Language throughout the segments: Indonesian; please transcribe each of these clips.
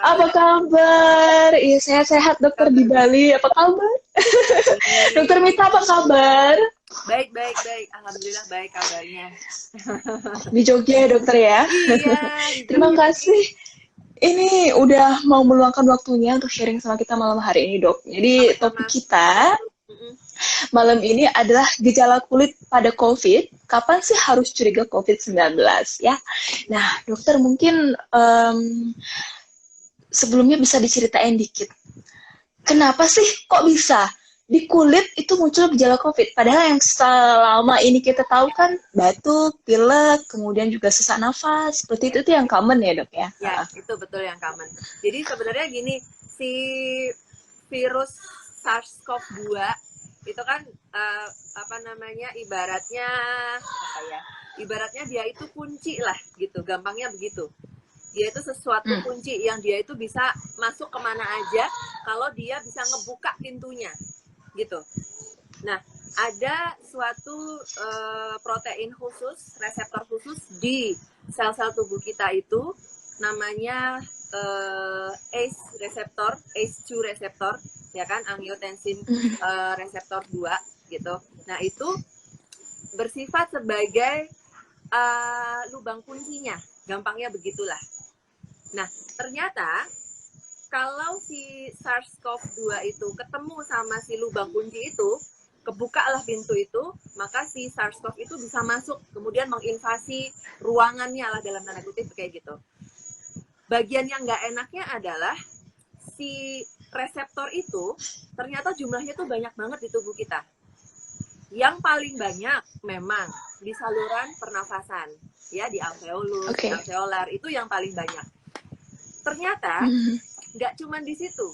Apa kabar? Iya, sehat-sehat dokter di Bali. Apa kabar? Dokter Mita apa kabar? Baik, baik, baik. Alhamdulillah baik kabarnya. Di Jogja ya dokter ya. Iya, di Terima Jogja. kasih. Ini udah mau meluangkan waktunya untuk sharing sama kita malam hari ini dok. Jadi topik Sama-sama. kita Mm-mm. malam ini adalah gejala kulit pada COVID. Kapan sih harus curiga COVID-19 ya? Nah dokter mungkin sebelumnya bisa diceritain dikit. Kenapa sih kok bisa di kulit itu muncul gejala COVID? Padahal yang selama ini kita tahu kan batuk, pilek, kemudian juga sesak nafas. Seperti itu tuh yang common ya dok ya? Ya, itu betul yang common. Jadi sebenarnya gini, si virus SARS-CoV-2 itu kan apa namanya ibaratnya apa ya? Ibaratnya dia itu kunci lah gitu, gampangnya begitu. Dia itu sesuatu kunci yang dia itu bisa masuk kemana aja kalau dia bisa ngebuka pintunya gitu. Nah, ada suatu protein khusus, reseptor khusus di sel-sel tubuh kita itu namanya ACE reseptor, ACE2 reseptor, ya kan, angiotensin reseptor 2 gitu. Nah, itu bersifat sebagai lubang kuncinya, gampangnya begitulah. Nah, ternyata kalau si SARS-CoV-2 itu ketemu sama si lubang kunci itu, kebukalah pintu itu, maka si SARS-CoV itu bisa masuk, kemudian menginvasi ruangannya lah dalam tanda kutip kayak gitu. Bagian yang nggak enaknya adalah si reseptor itu ternyata jumlahnya tuh banyak banget di tubuh kita. Yang paling banyak memang di saluran pernafasan, ya di alveolus, alveolar itu yang paling banyak. Ternyata nggak cuma di situ,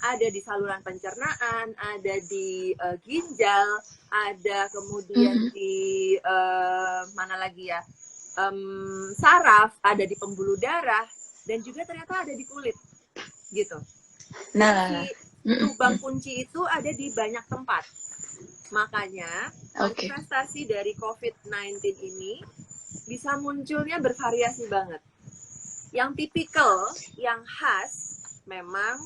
ada di saluran pencernaan, ada di ginjal, ada kemudian di mana lagi ya, saraf, ada di pembuluh darah, dan juga ternyata ada di kulit, gitu. Nah, lubang kunci itu ada di banyak tempat. Makanya manifestasi dari COVID-19 ini bisa munculnya bervariasi banget. Yang tipikal, yang khas, memang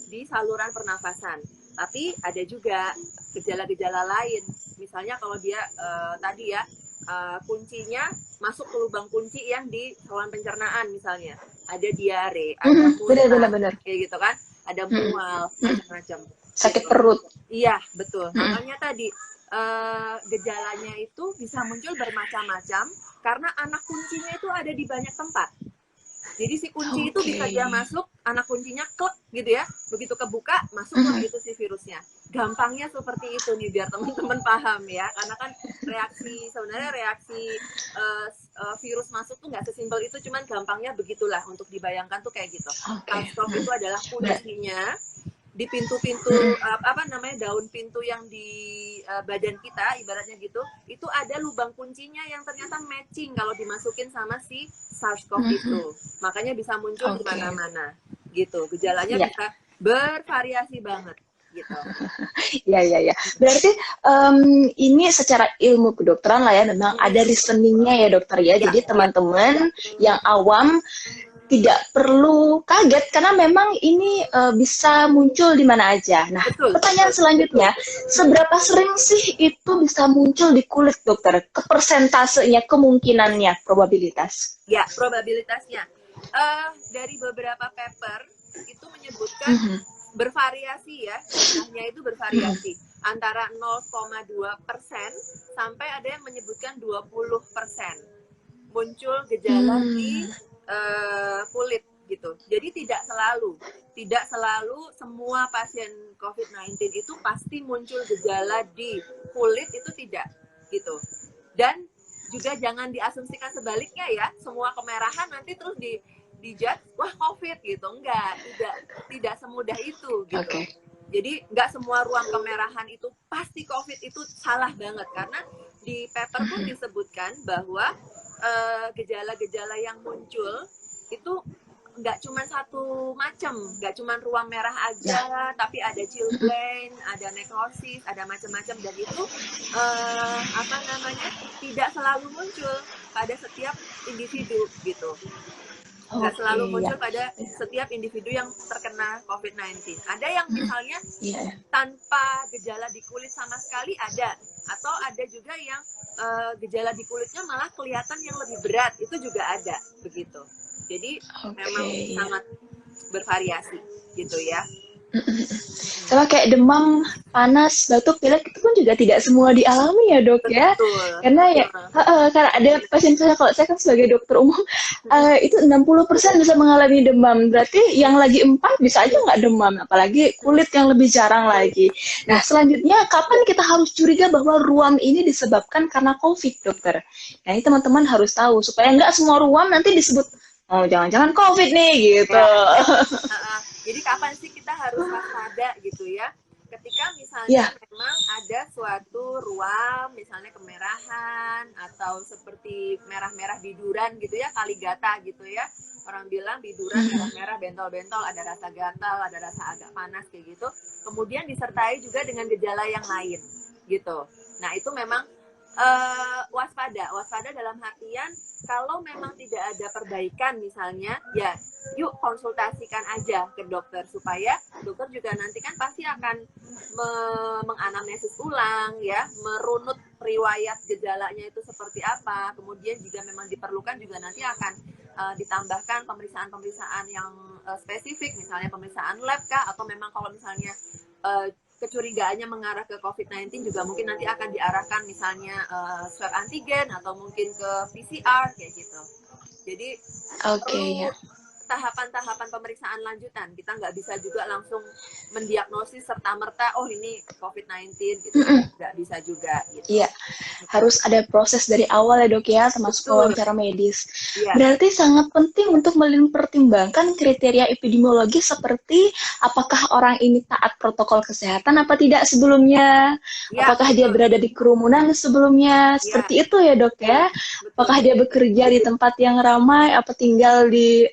di saluran pernafasan. Tapi ada juga gejala-gejala lain. Misalnya kalau dia tadi ya, kuncinya masuk ke lubang kunci yang di saluran pencernaan misalnya. Ada diare, ada muntah, kayak gitu kan. Ada mual, macam-macam. Sakit gitu. perut. Iya, betul. Makanya tadi gejalanya itu bisa muncul bermacam-macam karena anak kuncinya itu ada di banyak tempat. Jadi si kunci itu bisa dia masuk, anak kuncinya klek gitu ya. Begitu kebuka, masuklah itu si virusnya. Gampangnya seperti itu nih biar teman-teman paham ya. Karena kan sebenarnya reaksi virus masuk tuh nggak sesimpel itu, cuman gampangnya begitulah untuk dibayangkan tuh kayak gitu. SARS-CoV itu adalah kuncinya di pintu-pintu apa namanya daun pintu yang di badan kita ibaratnya gitu, itu ada lubang kuncinya yang ternyata matching kalau dimasukin sama si SARS-CoV itu, makanya bisa muncul di mana-mana gitu. Gejalanya bisa bervariasi banget gitu. Ya. Berarti ini secara ilmu kedokteran lah ya, memang ada reasoningnya ya dokter ya. Jadi teman-teman yang awam tidak perlu kaget karena memang ini bisa muncul di mana aja. Nah, pertanyaan selanjutnya, seberapa sering sih itu bisa muncul di kulit dokter? Persentasenya, kemungkinannya, probabilitas? Ya, probabilitasnya. Dari beberapa paper itu menyebutkan bervariasi ya, jumlahnya itu bervariasi antara 0,2% sampai ada yang menyebutkan 20% muncul gejala di kulit gitu. Jadi tidak selalu semua pasien COVID-19 itu pasti muncul gejala di kulit, itu tidak gitu. Dan juga jangan diasumsikan sebaliknya ya, semua kemerahan nanti terus dijudge wah COVID gitu. Enggak, tidak semudah itu gitu. Jadi nggak semua ruang kemerahan itu pasti COVID, itu salah banget karena di paper pun disebutkan bahwa gejala-gejala yang muncul itu nggak cuma satu macam, nggak cuma ruang merah aja, tapi ada chilblain, ada nekrosis, ada macam-macam, dan itu apa namanya tidak selalu muncul pada setiap individu gitu. Nggak Oke, selalu ya. muncul pada setiap individu yang terkena COVID-19. Ada yang misalnya Iya. tanpa gejala di kulit sama sekali ada, atau ada juga yang gejala di kulitnya malah kelihatan yang lebih berat, itu juga ada begitu. Jadi memang Oke, ya. sangat bervariasi gitu ya. Sama kayak demam, panas, batuk, pilek itu pun juga tidak semua dialami ya dok ya. Betul. Karena ya, karena ada pasien saya, kalau saya kan sebagai dokter umum, itu 60% bisa mengalami demam. Berarti yang lagi 4 bisa aja nggak demam, apalagi kulit yang lebih jarang lagi. Nah selanjutnya, kapan kita harus curiga bahwa ruam ini disebabkan karena COVID dokter? Nah ini teman-teman harus tahu, supaya nggak semua ruam nanti disebut, oh jangan-jangan COVID nih gitu. Ya. Jadi kapan sih kita harus waspada gitu ya? Ketika misalnya memang ada suatu ruam, misalnya kemerahan atau seperti merah-merah biduran gitu ya, kaligata gitu ya. Orang bilang biduran merah-merah, bentol-bentol, ada rasa gatal, ada rasa agak panas kayak gitu. Kemudian disertai juga dengan gejala yang lain gitu. Nah itu memang waspada dalam artian kalau memang tidak ada perbaikan misalnya, ya yuk konsultasikan aja ke dokter supaya dokter juga nanti kan pasti akan menganamnesis ulang ya, merunut riwayat gejalanya itu seperti apa, kemudian jika memang diperlukan juga nanti akan ditambahkan pemeriksaan-pemeriksaan yang spesifik, misalnya pemeriksaan lab kah, atau memang kalau misalnya kecurigaannya mengarah ke COVID-19 juga mungkin nanti akan diarahkan misalnya swab antigen atau mungkin ke PCR kayak gitu. Jadi perlu tahapan-tahapan pemeriksaan lanjutan. Kita nggak bisa juga langsung mendiagnosis serta-merta, oh ini COVID-19 gitu. Nggak bisa juga gitu. Iya, harus ada proses dari awal ya dok ya, termasuk wawancara medis. Iya. Berarti sangat penting untuk mempertimbangkan kriteria epidemiologis seperti apakah orang ini taat protokol kesehatan apa tidak sebelumnya, ya, apakah dia berada di kerumunan sebelumnya, seperti itu ya dok ya. Apakah dia bekerja di tempat yang ramai, apa tinggal di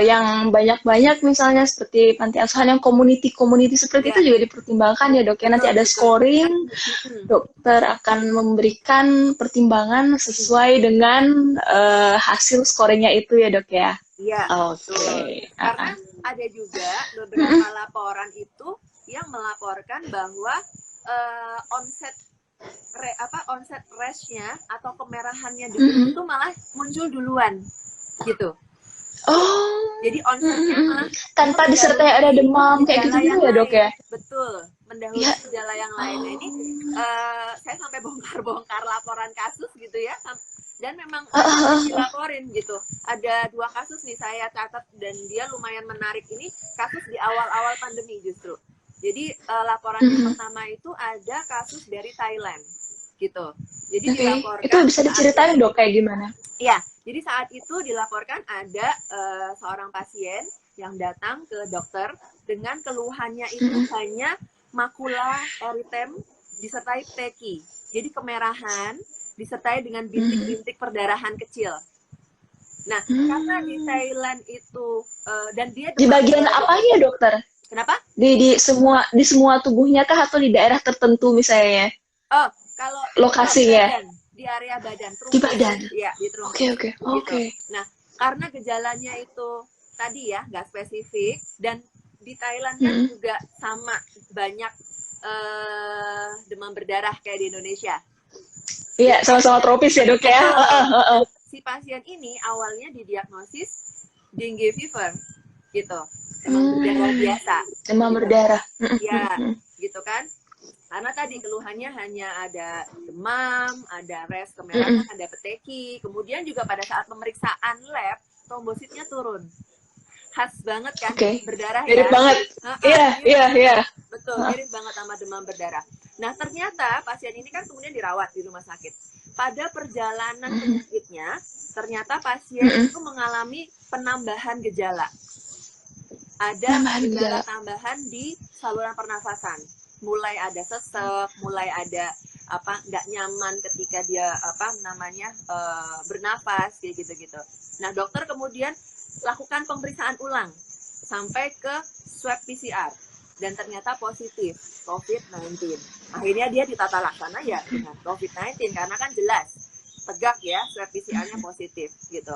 yang banyak-banyak misalnya seperti panti asuhan yang community seperti itu juga dipertimbangkan ya dok ya. Nanti ada scoring, dokter akan memberikan pertimbangan sesuai dengan hasil scoringnya itu ya dok ya. Iya, betul. Karena ada juga beberapa laporan itu yang melaporkan bahwa onset rash-nya atau kemerahannya di kulit itu malah muncul duluan gitu. Oh, jadi onsetnya malah tanpa disertai ada demam kayak gitu ya dok ya. Betul, mendahului gejala yang lain. Nah, ini saya sampai bongkar-bongkar laporan kasus gitu ya, dan memang dilaporin gitu. Ada 2 kasus nih saya catat dan dia lumayan menarik. Ini kasus di awal-awal pandemi justru. Jadi laporan yang pertama itu ada kasus dari Thailand gitu. Jadi dilaporkan. Itu bisa diceritain dok kayak gimana? Iya, jadi saat itu dilaporkan ada seorang pasien yang datang ke dokter dengan keluhannya itu hanya makula eritem disertai pteki. Jadi kemerahan disertai dengan bintik-bintik perdarahan kecil. Nah, karena di Thailand itu dan dia di bagian apanya dokter? Kenapa? Di semua tubuhnya kah atau di daerah tertentu misalnya? Oh, kalau lokasinya di area badan, di badan. Iya, di trunk. Oke. Nah, karena gejalanya itu tadi ya nggak spesifik, dan di Thailand kan juga sama banyak demam berdarah kayak di Indonesia. Iya, sama-sama tropis ya dok ya. Si pasien ini awalnya didiagnosis dengue fever gitu, demam berdarah biasa. Demam berdarah. Ya, gitu kan. Karena tadi keluhannya hanya ada demam, ada rash kemerahan, ada peteki. Kemudian juga pada saat pemeriksaan lab, trombositnya turun. Khas banget kan, berdarah mirip ya. Banget. Iya. Betul, mirip banget sama demam berdarah. Nah, ternyata pasien ini kan kemudian dirawat di rumah sakit. Pada perjalanan penyakitnya, ternyata pasien itu mengalami penambahan gejala. Ada gejala tambahan di saluran pernafasan. Mulai ada sesek, mulai ada nggak nyaman ketika dia bernafas kayak gitu-gitu. Nah, dokter kemudian lakukan pemeriksaan ulang sampai ke swab PCR dan ternyata positif COVID-19. Akhirnya dia ditata laksana ya dengan COVID-19 karena kan jelas tegak ya swab PCR-nya positif gitu.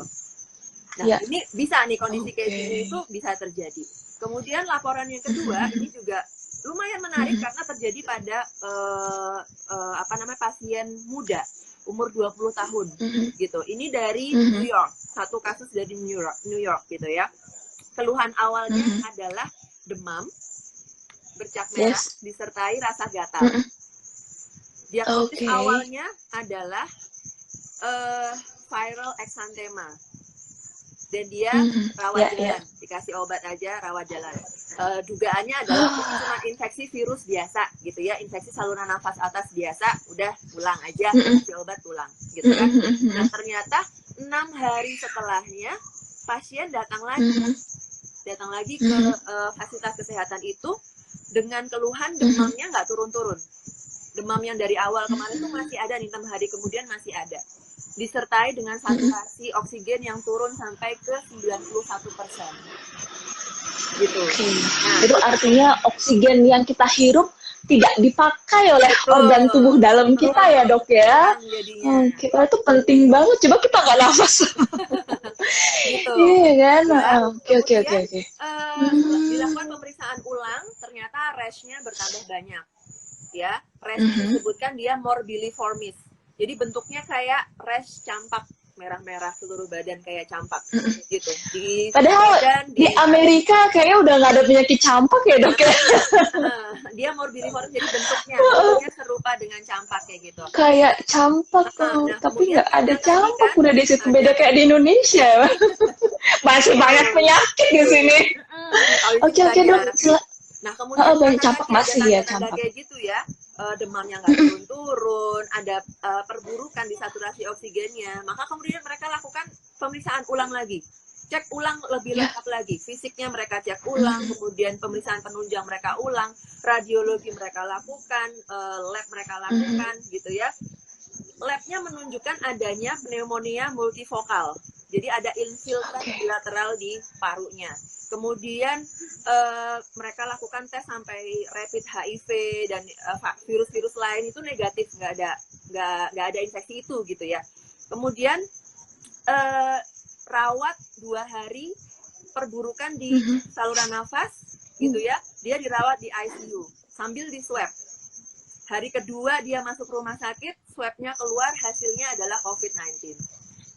Nah, ini bisa nih kondisi kayak gini itu bisa terjadi. Kemudian laporan yang kedua ini juga lumayan menarik karena terjadi pada pasien muda umur 20 tahun gitu. Ini dari New York, satu kasus dari New York gitu ya. Keluhan awalnya adalah demam, bercak merah disertai rasa gatal. Diagnosis awalnya adalah viral exanthema. Dan dia rawat jalan, dikasih obat aja rawat jalan. Dugaannya adalah cuma infeksi virus biasa gitu ya, infeksi saluran nafas atas biasa, udah pulang aja, kasih obat pulang gitu kan. Nah ternyata 6 hari setelahnya pasien datang lagi ke fasilitas kesehatan itu dengan keluhan demamnya nggak turun-turun. Demam yang dari awal kemarin tuh masih ada, nih 6 hari kemudian masih ada. Disertai dengan saturasi oksigen yang turun sampai ke 91%. Gitu. Nah, itu artinya oksigen yang kita hirup tidak dipakai oleh organ tubuh dalam kita ya dok ya. Kita itu penting banget, coba kita nggak nafas. Gitu. Iya kan? Oke. Dilakukan pemeriksaan ulang, ternyata rash-nya bertambah banyak. Ya, rash disebutkan dia morbilliformis. Jadi bentuknya kayak rash campak, merah-merah seluruh badan kayak campak gitu. Padahal di Amerika kayaknya udah nggak ada penyakit campak ya dok ya. Dia morbilliformis, jadi bentuknya serupa dengan campak kayak gitu. Kayak campak tapi nggak ada campak, udah di situ beda kayak di Indonesia. Masih banyak penyakit di sini. Oke dok. Nah kemudian banyak campak masih ya campak. Kayak gitu ya. Demamnya nggak turun-turun, ada perburukan di saturasi oksigennya, maka kemudian mereka lakukan pemeriksaan ulang lagi, cek ulang lebih lengkap lagi, fisiknya mereka cek ulang, kemudian pemeriksaan penunjang mereka ulang, radiologi mereka lakukan, lab mereka lakukan, gitu ya. Labnya menunjukkan adanya pneumonia multifokal, jadi ada infiltrasi bilateral di parunya. Kemudian mereka lakukan tes sampai rapid HIV dan virus-virus lain itu negatif, nggak ada infeksi itu gitu ya. Kemudian rawat 2 hari, perburukan di saluran nafas gitu ya, dia dirawat di ICU sambil di swab. Hari kedua dia masuk rumah sakit, swabnya keluar hasilnya adalah COVID-19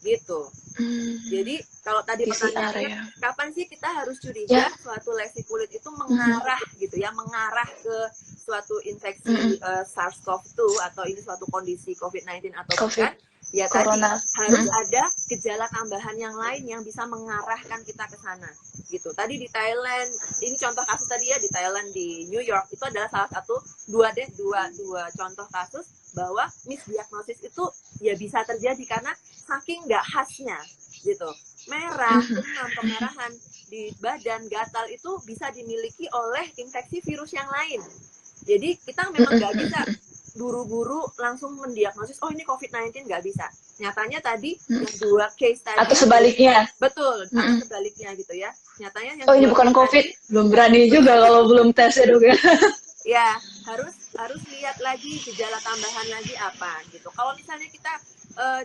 gitu. Jadi kalau tadi pertanyaannya kapan sih kita harus curiga suatu lesi kulit itu mengarah gitu ya, mengarah ke suatu infeksi SARS-CoV-2 atau ini suatu kondisi COVID-19 atau bukan, ya Corona. Tadi harus ada gejala tambahan yang lain yang bisa mengarahkan kita ke sana gitu. Tadi di Thailand, ini contoh kasus tadi ya, di Thailand, di New York itu adalah salah satu dua contoh kasus bahwa misdiagnosis itu ya bisa terjadi karena saking nggak khasnya gitu. Merah, demam, kemerahan di badan, gatal itu bisa dimiliki oleh infeksi virus yang lain. Jadi kita memang nggak bisa buru-buru langsung mendiagnosis, oh ini COVID-19, nggak bisa. Nyatanya tadi yang 2 case tadi. Atau sebaliknya. Betul, atau sebaliknya gitu ya. Nyatanya yang ini bukan COVID, tadi, belum berani juga kalau belum tes ya dok ya. Ya, harus lihat lagi gejala tambahan lagi apa gitu. Kalau misalnya kita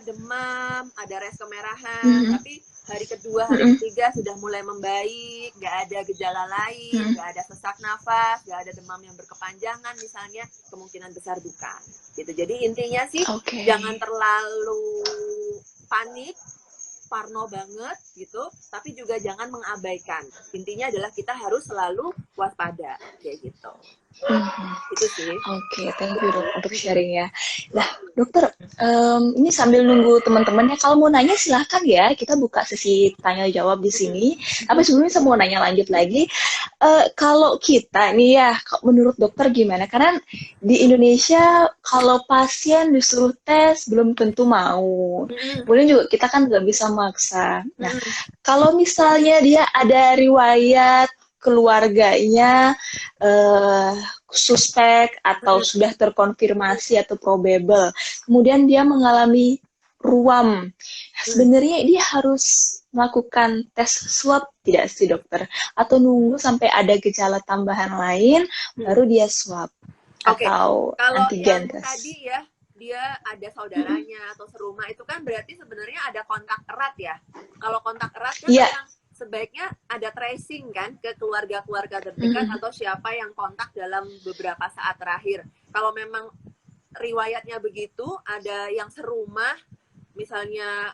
demam, ada res kemerahan, tapi hari kedua, hari ketiga sudah mulai membaik, nggak ada gejala lain, nggak ada sesak nafas, nggak ada demam yang berkepanjangan misalnya, kemungkinan besar bukan. Gitu. Jadi intinya sih jangan terlalu panik, parno banget gitu, tapi juga jangan mengabaikan. Intinya adalah kita harus selalu waspada kayak gitu. Itu sih. Thank you dok untuk sharingnya. Nah dokter, ini sambil nunggu teman-temannya, kalau mau nanya silahkan ya, kita buka sesi tanya jawab di sini. Tapi sebelumnya saya mau nanya lanjut lagi, kalau kita nih ya, menurut dokter gimana? Karena di Indonesia kalau pasien disuruh tes belum tentu mau. Kemudian juga kita kan nggak bisa maksa. Nah kalau misalnya dia ada riwayat keluarganya suspek atau sudah terkonfirmasi atau probable, kemudian dia mengalami ruam, sebenarnya dia harus melakukan tes swab tidak sih dokter? Atau nunggu sampai ada gejala tambahan lain baru dia swab atau kalau antigen yang tes? Tadi ya dia ada saudaranya atau serumah, itu kan berarti sebenarnya ada kontak erat ya. Kalau kontak erat kan Iya. memang sebaiknya ada tracing kan ke keluarga-keluarga terdekat atau siapa yang kontak dalam beberapa saat terakhir. Kalau memang riwayatnya begitu, ada yang serumah misalnya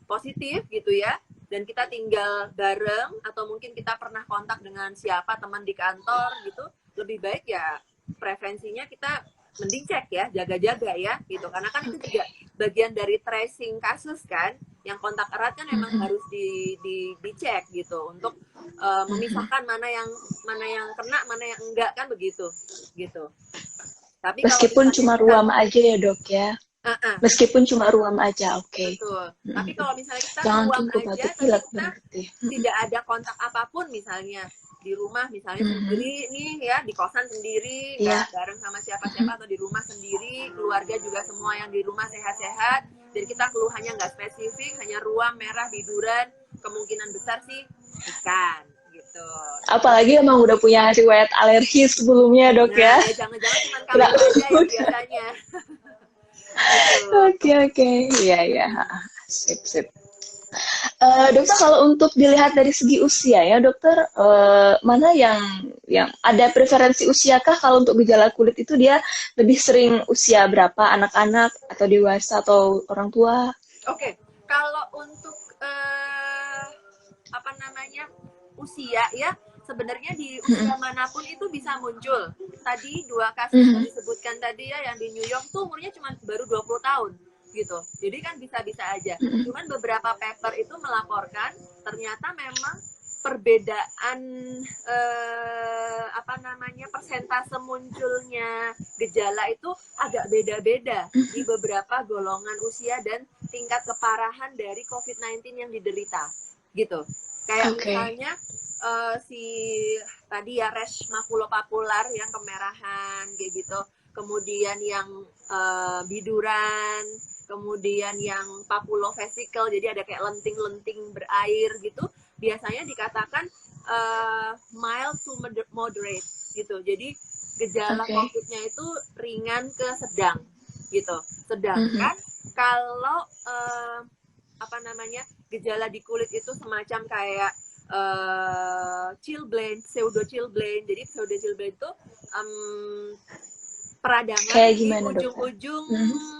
positif gitu ya, dan kita tinggal bareng atau mungkin kita pernah kontak dengan siapa teman di kantor gitu, lebih baik ya preferensinya kita mending cek ya, jaga-jaga ya gitu, karena kan itu juga bagian dari tracing kasus kan, yang kontak erat kan memang harus dicek gitu untuk memisahkan mana yang kena, mana yang enggak kan begitu gitu. Tapi meskipun cuma ruam aja ya dok ya. Meskipun cuma ruam aja, oke. Betul. Tapi kalau misalnya kita jangan ruam tunggu aja, batuk tapi pilek kita berarti. tidak ada kontak apapun, misalnya di rumah misalnya sendiri nih ya, di kosan sendiri, nggak bareng sama siapa-siapa atau di rumah sendiri, keluarga juga semua yang di rumah sehat-sehat, dan kita keluhannya nggak spesifik, hanya ruam, merah, biduran, kemungkinan besar sih bukan gitu. Apalagi emang udah punya riwayat alergi sebelumnya dok ya. Jangan-jangan cuma kamu aja yang biasanya. Oke, iya, sip. Dokter, kalau untuk dilihat dari segi usia ya dokter, mana yang ada preferensi usiakah kalau untuk gejala kulit itu dia lebih sering usia berapa, anak-anak atau dewasa atau orang tua? Oke, kalau untuk usia ya, sebenarnya di usia manapun itu bisa muncul. Tadi 2 kasus yang disebutkan tadi ya, yang di New York tuh umurnya cuma baru 20 tahun gitu. Jadi kan bisa-bisa aja. Cuman beberapa paper itu melaporkan ternyata memang perbedaan persentase munculnya gejala itu agak beda-beda di beberapa golongan usia dan tingkat keparahan dari COVID-19 yang diderita gitu. Kayak misalnya si tadi ya rash makulopapular yang kemerahan kayak gitu, kemudian yang biduran, kemudian yang papulofesikel, jadi ada kayak lenting-lenting berair gitu, biasanya dikatakan mild to moderate gitu. Jadi gejala COVID-nya itu ringan ke sedang gitu. Sedangkan kalau gejala di kulit itu semacam kayak chilblain, pseudo chilblain. Jadi pseudo chilblain itu peradangan di ujung-ujung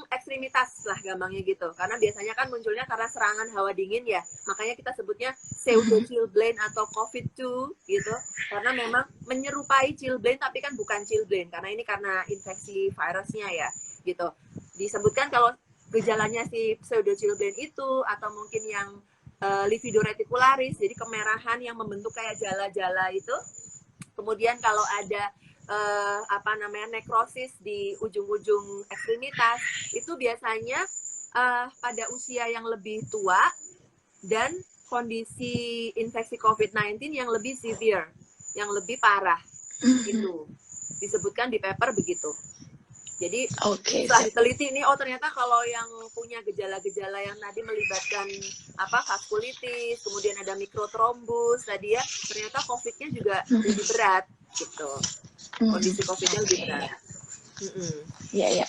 ekstremitas lah gampangnya gitu. Karena biasanya kan munculnya karena serangan hawa dingin ya. Makanya kita sebutnya pseudo chilblain atau COVID-2 gitu. Karena memang menyerupai chilblain tapi kan bukan chilblain, karena ini karena infeksi virusnya ya gitu. Disebutkan kalau gejalanya si pseudo chilblain itu, atau mungkin yang livido reticularis, jadi kemerahan yang membentuk kayak jala-jala itu. Kemudian kalau ada nekrosis di ujung-ujung ekstremitas, itu biasanya pada usia yang lebih tua dan kondisi infeksi COVID-19 yang lebih severe, yang lebih parah gitu. Disebutkan di paper begitu. Jadi setelah diteliti ini, ternyata kalau yang punya gejala-gejala yang tadi melibatkan vaskulitis, kemudian ada mikrotrombus tadi ya, ternyata COVID-nya juga lebih berat gitu. Kondisi COVID-nya lebih berat. Iya.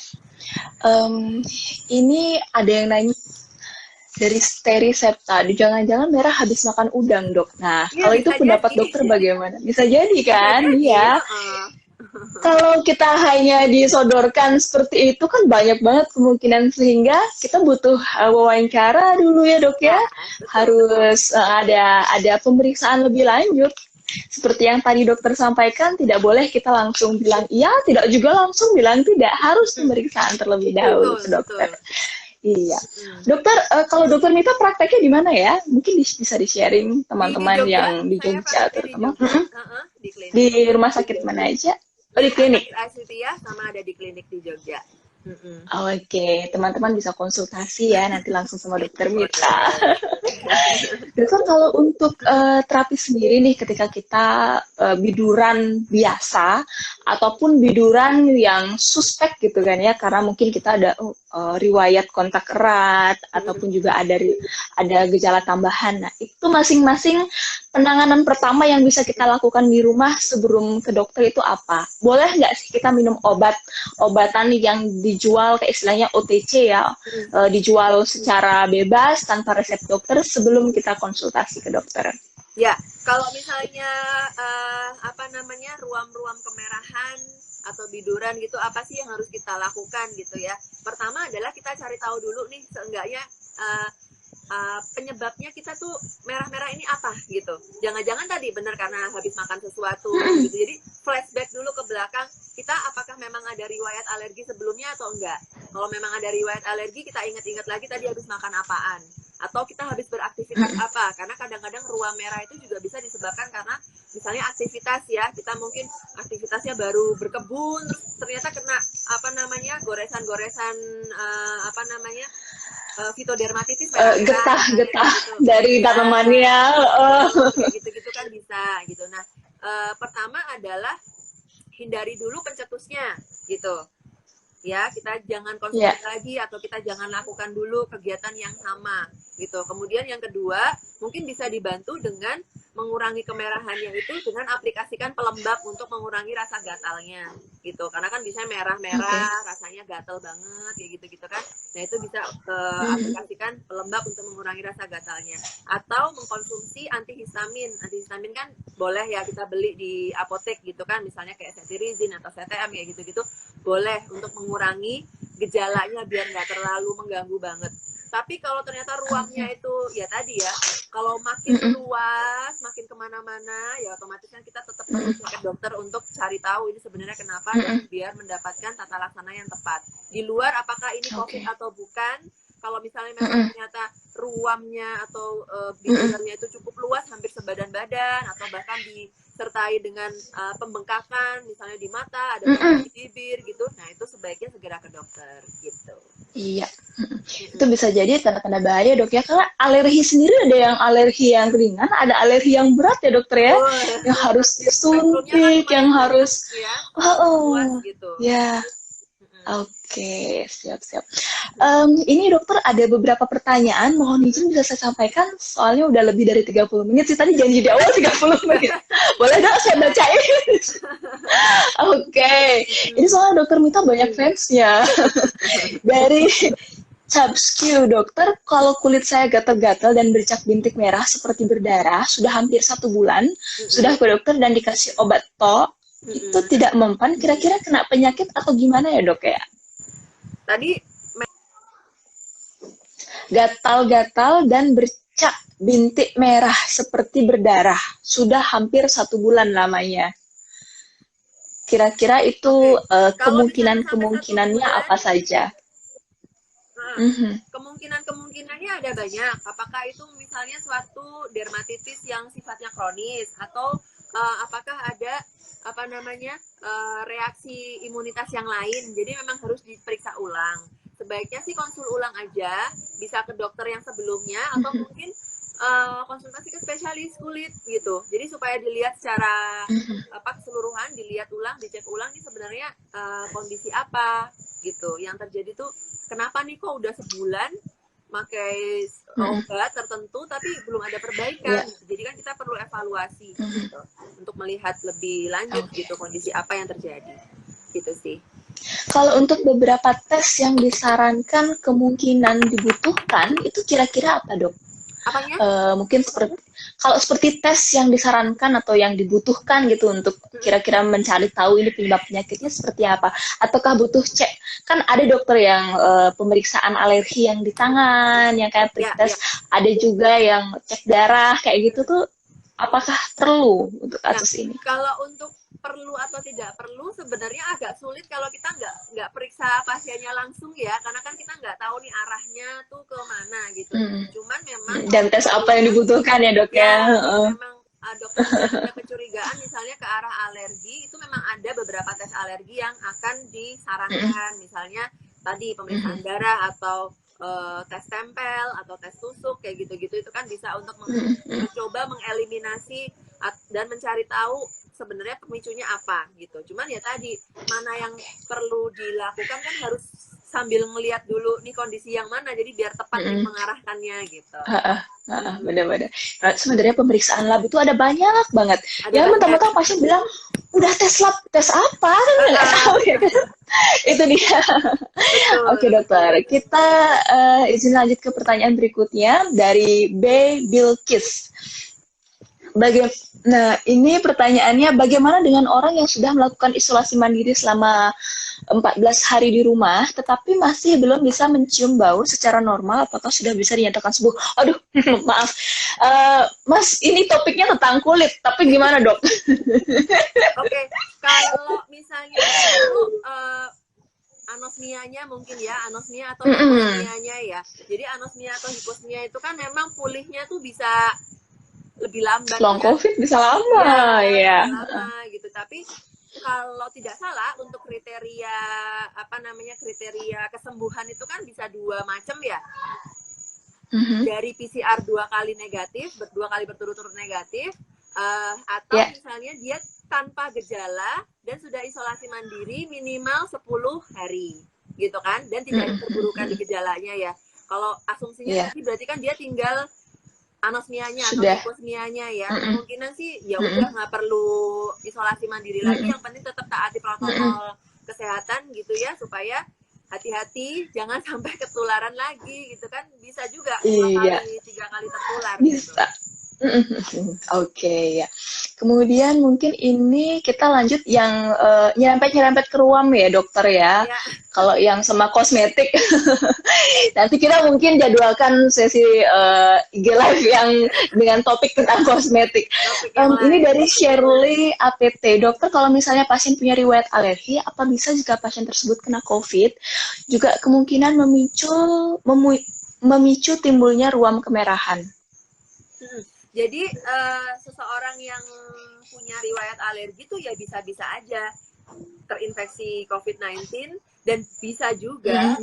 Ini ada yang nanya dari Sterisepta, jangan-jangan merah habis makan udang dok. Nah, kalau itu pendapat dokter bagaimana? Bisa jadi kan? Iya. Kalau kita hanya disodorkan seperti itu kan banyak banget kemungkinan, sehingga kita butuh wawancara dulu ya dok ya. Harus ada pemeriksaan lebih lanjut. Seperti yang tadi dokter sampaikan, tidak boleh kita langsung bilang iya, tidak juga langsung bilang tidak. Harus pemeriksaan terlebih dahulu dokter. Iya, dokter. Kalau dokter Mita prakteknya di mana ya? Mungkin bisa di-sharing teman-teman yang di Jogja terutama. Di rumah sakit mana aja? Di klinik. Ya, sama ada di klinik di Jogja. Oke, teman-teman bisa konsultasi ya nanti langsung sama dokter Mita. Dokter, kalau untuk terapi sendiri nih, ketika kita biduran biasa ataupun biduran yang suspek gitu kan ya, karena mungkin kita ada riwayat kontak erat ataupun juga ada gejala tambahan. Nah, itu masing-masing penanganan pertama yang bisa kita lakukan di rumah sebelum ke dokter itu apa? Boleh nggak sih kita minum obatan yang dijual kayak istilahnya OTC ya, dijual secara bebas tanpa resep dokter sebelum kita konsultasi ke dokter? Ya, kalau misalnya apa namanya ruam-ruam kemerahan atau biduran gitu, apa sih yang harus kita lakukan gitu ya? Pertama adalah kita cari tahu dulu nih, seenggaknya penyebabnya kita tuh merah-merah ini apa gitu. Jangan-jangan tadi benar karena habis makan sesuatu gitu. Jadi flashback dulu ke belakang, kita apakah memang ada riwayat alergi sebelumnya atau enggak. Kalau memang ada riwayat alergi, kita ingat-ingat lagi tadi habis makan apaan. Atau kita habis beraktivitas apa. Karena kadang-kadang ruam merah itu juga bisa disebabkan karena misalnya aktivitas ya. Kita mungkin aktivitasnya baru berkebun, terus ternyata kena apa namanya goresan-goresan apa namanya fitodermatitis getah gitu. dari tanamannya gitu kan bisa gitu. Nah pertama adalah hindari dulu pencetusnya gitu ya, kita jangan konsumsi lagi atau kita jangan lakukan dulu kegiatan yang sama gitu. Kemudian yang kedua mungkin bisa dibantu dengan mengurangi kemerahannya itu dengan aplikasikan pelembab untuk mengurangi rasa gatalnya gitu, karena kan bisa merah-merah rasanya gatal banget kayak gitu-gitu kan. Nah itu bisa aplikasikan pelembab untuk mengurangi rasa gatalnya, atau mengkonsumsi antihistamin kan boleh ya kita beli di apotek gitu kan, misalnya kayak cetirizine atau CTM ya gitu-gitu, boleh untuk mengurangi gejalanya biar nggak terlalu mengganggu banget. Tapi kalau ternyata ruamnya itu ya tadi ya, kalau makin luas, makin kemana-mana, ya otomatis kan kita tetap harus ke dokter untuk cari tahu ini sebenarnya kenapa dan biar mendapatkan tata laksana yang tepat. Di luar apakah ini COVID atau bukan? Kalau misalnya memang ternyata ruamnya atau bidurannya itu cukup luas, hampir sebadan badan, atau bahkan disertai dengan pembengkakan, misalnya di mata, ada di bibir gitu, nah itu sebaiknya segera ke dokter gitu. Iya, itu bisa jadi tanda-tanda bahaya dok ya, karena alergi sendiri ada yang alergi yang ringan, ada alergi yang berat ya dokter ya, yang harus disuntik, yang harus luas gitu. Ya. Oke, siap-siap. Ini dokter ada beberapa pertanyaan, mohon izin bisa saya sampaikan, soalnya udah lebih dari 30 menit sih, tadi janji di awal 30 menit. Boleh dok, saya bacain? Oke, ini soalnya dokter Mita banyak fansnya. Dari Subscue dokter, kalau kulit saya gatal-gatal dan bercak bintik merah seperti berdarah, sudah hampir 1 bulan, sudah ke dokter dan dikasih obat itu tidak mempan, kira-kira kena penyakit atau gimana ya dok ya? Tadi gatal-gatal dan bercak bintik merah seperti berdarah, sudah hampir 1 bulan lamanya. Kira-kira itu kemungkinannya apa saja? Kemungkinannya ada banyak. Apakah itu misalnya suatu dermatitis yang sifatnya kronis, atau apakah ada reaksi imunitas yang lain, jadi memang harus diperiksa ulang. Sebaiknya sih konsul ulang aja, bisa ke dokter yang sebelumnya atau mungkin konsultasi ke spesialis kulit gitu, jadi supaya dilihat secara keseluruhan, dilihat ulang, dicek ulang ini sebenarnya kondisi apa gitu yang terjadi tuh, kenapa nih kok udah sebulan pakai obat tertentu tapi belum ada perbaikan. Jadi kan kita perlu evaluasi gitu untuk melihat lebih lanjut gitu kondisi apa yang terjadi gitu sih. Kalau untuk beberapa tes yang disarankan kemungkinan dibutuhkan, itu kira-kira apa dok? Apanya? Mungkin seperti tes yang disarankan atau yang dibutuhkan gitu untuk kira-kira mencari tahu ini penyebab penyakitnya seperti apa, ataukah butuh cek, kan ada dokter yang pemeriksaan alergi yang di tangan yang kayak tes, ada juga yang cek darah kayak gitu tuh, apakah perlu untuk kasus ini? Kalau untuk perlu atau tidak perlu sebenarnya agak sulit kalau kita nggak periksa pasiennya langsung ya, karena kan kita nggak tahu nih arahnya tuh ke mana gitu. Cuman memang dan tes apa yang dibutuhkan ya dok ya? Memang dokter punya kecurigaan misalnya ke arah alergi, itu memang ada beberapa tes alergi yang akan disarankan, misalnya tadi pemeriksaan darah atau tes tempel atau tes tusuk kayak gitu-gitu, itu kan bisa untuk mencoba mengeliminasi dan mencari tahu sebenarnya pemicunya apa gitu. Cuman ya tadi, mana yang perlu dilakukan kan harus sambil ngelihat dulu nih kondisi yang mana, jadi biar tepat nih mengarahkannya gitu. Benar-benar. Nah, sebenarnya pemeriksaan lab itu ada banyak banget. Ada Ya, banyak. mentang-mentang pasien bilang, udah tes lab, tes apa? Kan nggak tahu ya kan? Itu dia. Betul. Oke dokter, kita izin lanjut ke pertanyaan berikutnya dari B. Bilkis. Nah, ini pertanyaannya, bagaimana dengan orang yang sudah melakukan isolasi mandiri selama 14 hari di rumah, tetapi masih belum bisa mencium bau secara normal, apakah sudah bisa dinyatakan sembuh? Aduh, maaf. Mas, ini topiknya tentang kulit, tapi gimana dok? Oke, kalau misalnya itu anosmianya mungkin ya, anosmia atau hiposmianya ya. Jadi anosmia atau hiposmia itu kan memang pulihnya tuh bisa lebih lambat. Long COVID bisa lama ya. Lama gitu. Tapi kalau tidak salah untuk kriteria kriteria kesembuhan itu kan bisa 2 macam ya. Dari PCR 2 kali negatif, 2 kali berturut-turut negatif, atau misalnya dia tanpa gejala dan sudah isolasi mandiri minimal 10 hari gitu kan, dan tidak perburukan di gejalanya ya. Kalau asumsinya berarti kan dia tinggal anosmianya atau hiposmianya ya. Kemungkinan sih ya udah nggak perlu isolasi mandiri lagi, yang penting tetap taati protokol kesehatan gitu ya, supaya hati-hati jangan sampai ketularan lagi gitu kan. Bisa juga 2 kali 3 kali tertular bisa gitu. Oke, ya. Kemudian mungkin ini kita lanjut yang nyerempet-nyerempet ke ruam ya dokter ya. Kalau yang sama kosmetik nanti kita mungkin jadwalkan sesi IG live yang dengan topik tentang kosmetik. Ini dari Shirley APT. Dokter, kalau misalnya pasien punya riwayat alergi, apa bisa jika pasien tersebut kena COVID juga kemungkinan memicu timbulnya ruam kemerahan? Jadi seseorang yang punya riwayat alergi tuh ya bisa-bisa aja terinfeksi COVID-19, dan bisa juga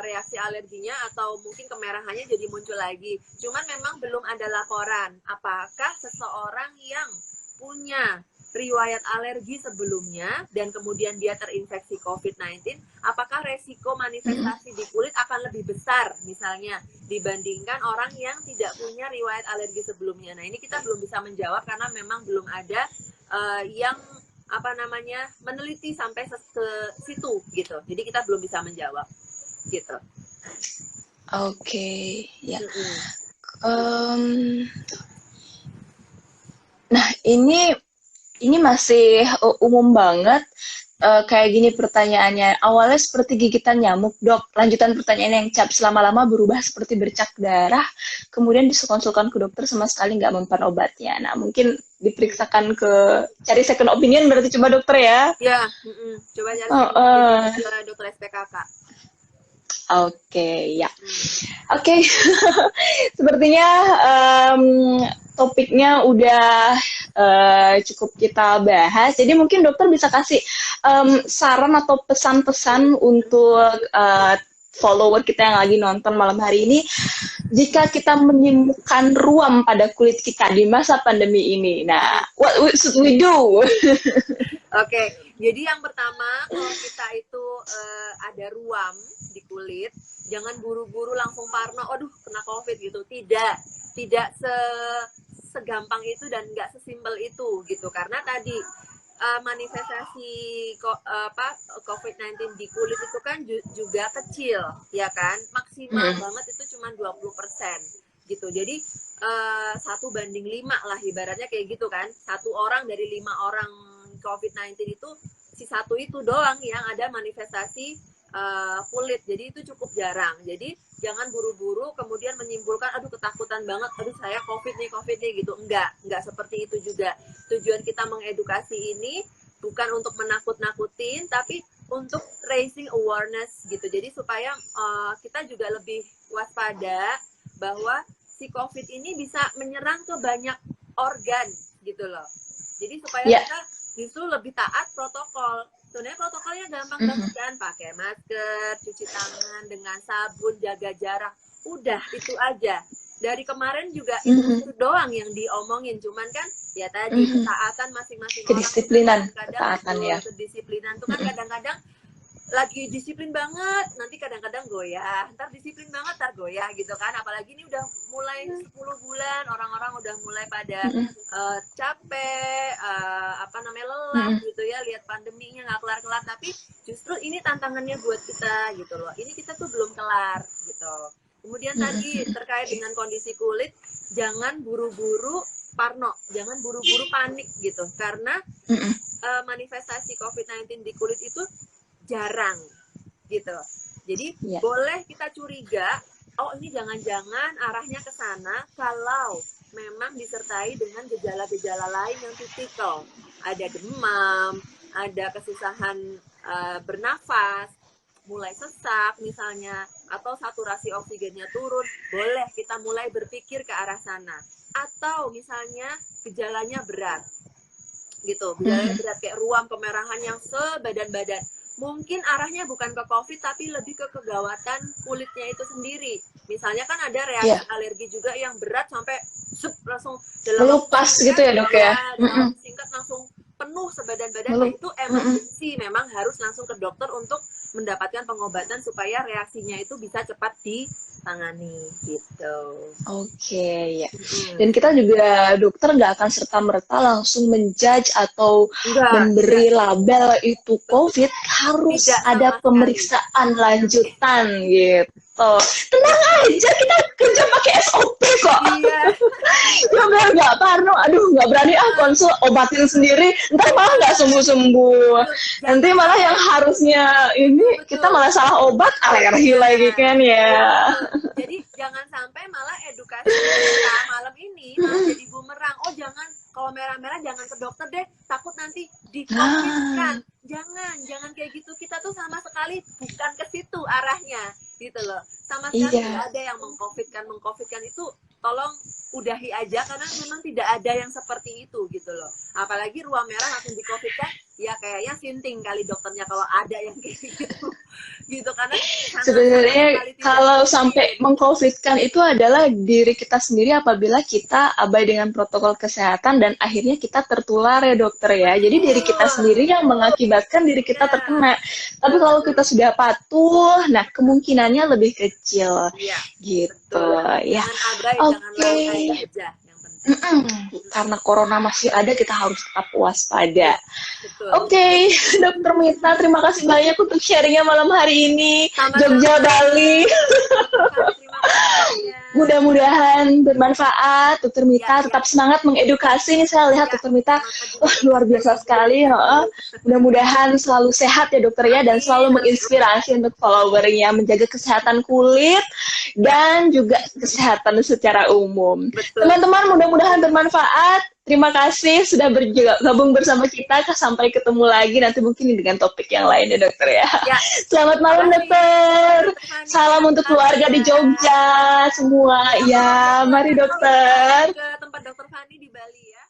reaksi alerginya atau mungkin kemerahannya jadi muncul lagi. Cuman memang belum ada laporan apakah seseorang yang punya riwayat alergi sebelumnya dan kemudian dia terinfeksi COVID-19, apakah resiko manifestasi di kulit akan lebih besar misalnya dibandingkan orang yang tidak punya riwayat alergi sebelumnya. Nah, ini kita belum bisa menjawab karena memang belum ada yang meneliti sampai ke situ gitu. Jadi kita belum bisa menjawab gitu. Oke, ya. Nah, ini masih umum banget. Kayak gini pertanyaannya, awalnya seperti gigitan nyamuk dok, lanjutan pertanyaan yang cap lama-lama berubah seperti bercak darah, kemudian dikonsulkan ke dokter sama sekali nggak mempan obatnya. Nah, mungkin diperiksakan cari second opinion berarti, coba dokter ya. Ya, coba cari dokter SPKK. Oke, ya. Oke. Sepertinya topiknya udah cukup kita bahas. Jadi mungkin dokter bisa kasih saran atau pesan-pesan untuk follower kita yang lagi nonton malam hari ini, jika kita menemukan ruam pada kulit kita di masa pandemi ini. Nah, what should we do? Oke, jadi yang pertama, kalau kita itu ada ruam di kulit, jangan buru-buru langsung parno, aduh kena COVID gitu. Tidak segampang itu dan nggak sesimpel itu gitu. Karena tadi manifestasi COVID-19 di kulit itu kan juga kecil, ya kan? Maksimal banget itu cuma 20% gitu. Jadi 1:5 lah ibaratnya kayak gitu kan. 1 orang dari 5 orang COVID-19 itu, si 1 itu doang yang ada manifestasi kulit. Jadi itu cukup jarang. Jadi jangan buru-buru kemudian menyimpulkan aduh ketakutan banget, aduh saya COVID nih gitu. Enggak seperti itu juga. Tujuan kita mengedukasi ini bukan untuk menakut-nakutin, tapi untuk raising awareness gitu. Jadi supaya kita juga lebih waspada bahwa si COVID ini bisa menyerang ke banyak organ gitu loh. Jadi supaya kita justru lebih taat protokol. Sebenarnya protokolnya gampang banget kan, pakai masker, cuci tangan dengan sabun, jaga jarak, udah itu aja. Dari kemarin juga itu doang yang diomongin, cuman kan ya tadi ketaatan masing-masing orang. Kedisiplinan, Kadang-kadang ketaatan ya. Kedisiplinan itu kan kadang-kadang lagi disiplin banget, nanti kadang-kadang goyah, ntar disiplin banget, ntar goyah gitu kan. Apalagi ini udah mulai 10 bulan, orang-orang udah mulai pada capek, apa namanya, lelah gitu ya, lihat pandeminya nggak kelar-kelar. Tapi justru ini tantangannya buat kita gitu loh. Ini kita tuh belum kelar gitu. Kemudian tadi terkait dengan kondisi kulit, jangan buru-buru parno, jangan buru-buru panik gitu. Karena manifestasi COVID-19 di kulit itu jarang gitu. Jadi boleh kita curiga, oh ini jangan-jangan arahnya ke sana kalau memang disertai dengan gejala-gejala lain yang tipikal. Ada demam, ada kesusahan bernafas, mulai sesak misalnya, atau saturasi oksigennya turun, boleh kita mulai berpikir ke arah sana. Atau misalnya gejalanya berat gitu, gejalanya berat kayak ruam kemerahan yang sebadan-badan. Mungkin arahnya bukan ke COVID, tapi lebih ke kegawatan kulitnya itu sendiri. Misalnya kan ada reaksi alergi juga yang berat sampai langsung melupas gitu ya dok ya. Dalam singkat langsung penuh sebadan-badan. Nah, itu emergency, memang harus langsung ke dokter untuk mendapatkan pengobatan supaya reaksinya itu bisa cepat ditangani gitu. Oke, ya. Dan kita juga dokter nggak akan serta-merta langsung menjudge atau memberi label itu COVID, harus ada pemeriksaan lanjutan gitu. Tenang aja, kita kerja pakai SOP kok. Iya. Ya biar nggak parno, aduh nggak berani konsul obatin sendiri, ntar malah nggak sembuh-sembuh. Nanti malah yang harusnya ini kita malah salah obat, alergi lagi kan ya. Jadi jangan sampai malah edukasi kita malam ini malah jadi bumerang. Oh jangan, kalau merah-merah jangan ke dokter deh, takut nanti di-COVID-kan. Jangan kayak gitu. Kita tuh sama sekali bukan ke situ arahnya, gitu loh. Sama sekali tidak ada yang mengcovidkan itu. Tolong udahi aja, karena memang tidak ada yang seperti itu gitu loh. Apalagi ruam merah langsung di-COVID-kan, ya kayaknya sinting kali dokternya kalau ada yang kayak gitu. Gitu, karena sebenarnya kalau sampai meng-COVID-kan itu adalah diri kita sendiri apabila kita abai dengan protokol kesehatan dan akhirnya kita tertular ya dokter ya. Jadi diri kita sendiri yang mengakibatkan diri kita terkena. Tapi kalau kita sudah patuh, nah kemungkinannya lebih kecil. Gitu ya. Oke. Karena corona masih ada, kita harus tetap waspada. Oke, Dokter Mita, terima kasih banyak untuk sharingnya malam hari ini. Jogja, Bali. Mudah-mudahan bermanfaat, Dokter Mita. Tetap semangat mengedukasi. Ini saya lihat Dokter Mita, luar biasa sekali. Mudah-mudahan selalu sehat ya dokter ya, dan selalu menginspirasi untuk followernya menjaga kesehatan kulit dan juga kesehatan secara umum. Teman-teman, mudah-mudahan bermanfaat. Terima kasih sudah bergabung bersama kita. Sampai ketemu lagi nanti mungkin dengan topik yang lain ya dokter ya. Selamat malam dokter. Salam untuk keluarga di Jogja semua. Ya, mari dokter. Ke tempat dokter Fani di Bali ya.